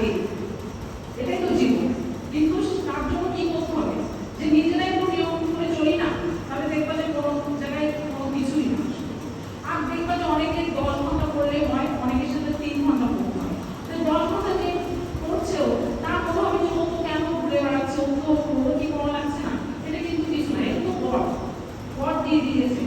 লাগে, এটাই তো জীবন। কিন্তু তার জন্য কি করতে হবে, যে নিজেরাই কোনো নিয়ম করে চলি না, তাহলে দেখবা যে কোনো জায়গায় কোনো কিছুই না। আর দেখবা যে অনেকে 10 ঘন্টা পড়লে হয়, অনেকের সাথে 3 ঘন্টা পড়তে হয়। তো 10 ঘন্টা যে পড়ছেও তার কোনোভাবে যে ও তো কেন ঘুরে বেড়াচ্ছে, ও তো কি মনে লাগছে না, এটা কিন্তু কিছু না, এটা তো গড দিয়ে দিয়েছে।